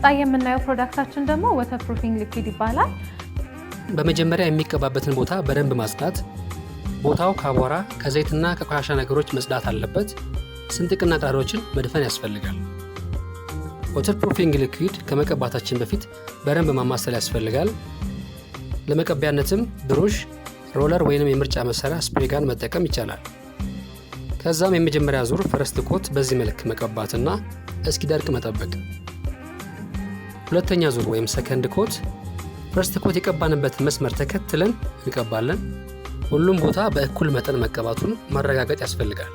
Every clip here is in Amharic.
ቀጣይ የምናየው ፕሮዳክታችን ደግሞ ወተርፕሩፊንግ ሊኩዊድ ይባላል። በመጀመሪያ የሚቀባበትን ቦታ በደንብ ማጽዳት። ቦታው ከአቧራ ከዘይትና ከቆሻሻ ነገሮች መጽዳት አለበት። ስንጥቅና ቀዳዳዎችን መድፈን ያስፈልጋል። ወተርፕሩፊንግ ሊኩዊድ ከመቀባታችን በፊት በደንብ ማማሰል ያስፈልጋል። ለመቀቢያነትም ብሩሽ፣ ሮለር ወይንም የምርጫ መሳሪያ ስፕሬይ ጋን መጠቀም ይቻላል። ከዛም የመጀመሪያ ዙር ፈርስት ኮት በዚህ መልክ መቀባትና እስኪደርቅ መጠበቅ። ሁለተኛ ዙር ወይም ሰከንድ ኮት ፈርስት ኮት የቀባንበትን መስመር ተከትለን እንቀባለን። ሁሉም ቦታ በእኩል መጠን መቀባቱን ማረጋገጥ ያስፈልጋል።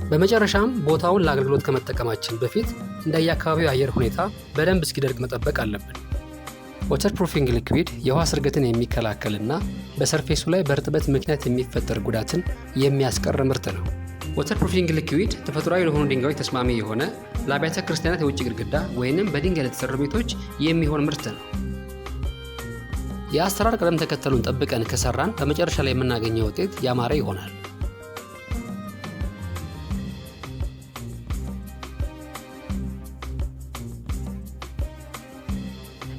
በመጨረሻም ቦታውን ለአገልግሎት ከመጠቀማችን በፊት እንደየአካባቢው አየር ሁኔታ በደንብ እስኪደርቅ መጠበቅ አለብን። ወተርፕሩፊንግ ሊኩዊድ የውሃ ስርገትን የሚከላከልና በሰርፌሱ ላይ በእርጥበት ምክንያት የሚፈጠር ጉዳትን የሚያስቀር ምርት ነው። ወተርፕሩፊንግ ሊኩዊድ ተፈጥሯዊ ለሆኑ ድንጋዮች ተስማሚ የሆነ ለአብያተ ክርስቲያናት የውጭ ግድግዳ ወይንም በድንጋይ ለተሰሩ ቤቶች የሚሆን ምርት ነው። የአሰራር ቅደም ተከተሉን ጠብቀን ከሰራን በመጨረሻ ላይ የምናገኘው ውጤት ያማረ ይሆናል።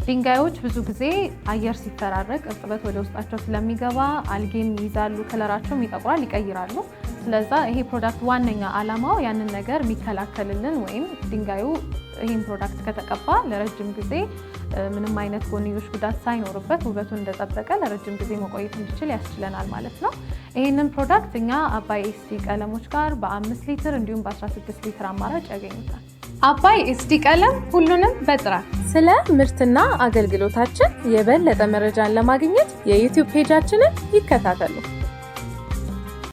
ድንጋዮች ብዙ ጊዜ አየር ሲፈራረቅ እርጥበት ወደ ውስጣቸው ስለሚገባ አልጌን ይይዛሉ፣ ከለራቸውም ይጠቁራል፣ ይቀይራሉ። ስለዛ ይሄ ፕሮዳክት ዋነኛ ዓላማው ያንን ነገር የሚከላከልልን ወይም ድንጋዩ ይሄን ፕሮዳክት ከተቀባ ለረጅም ጊዜ ምንም አይነት ጎንዮሽ ጉዳት ሳይኖርበት ውበቱን እንደጠበቀ ለረጅም ጊዜ መቆየት እንዲችል ያስችለናል ማለት ነው። ይሄንን ፕሮዳክት እኛ አባይ ኤስዲ ቀለሞች ጋር በ5 ሊትር እንዲሁም በ16 ሊትር አማራጭ ያገኙታል። አባይ ኤስዲ ቀለም ሁሉንም በጥራት። ስለ ምርትና አገልግሎታችን የበለጠ መረጃን ለማግኘት የዩቲዩብ ፔጃችንን ይከታተሉ።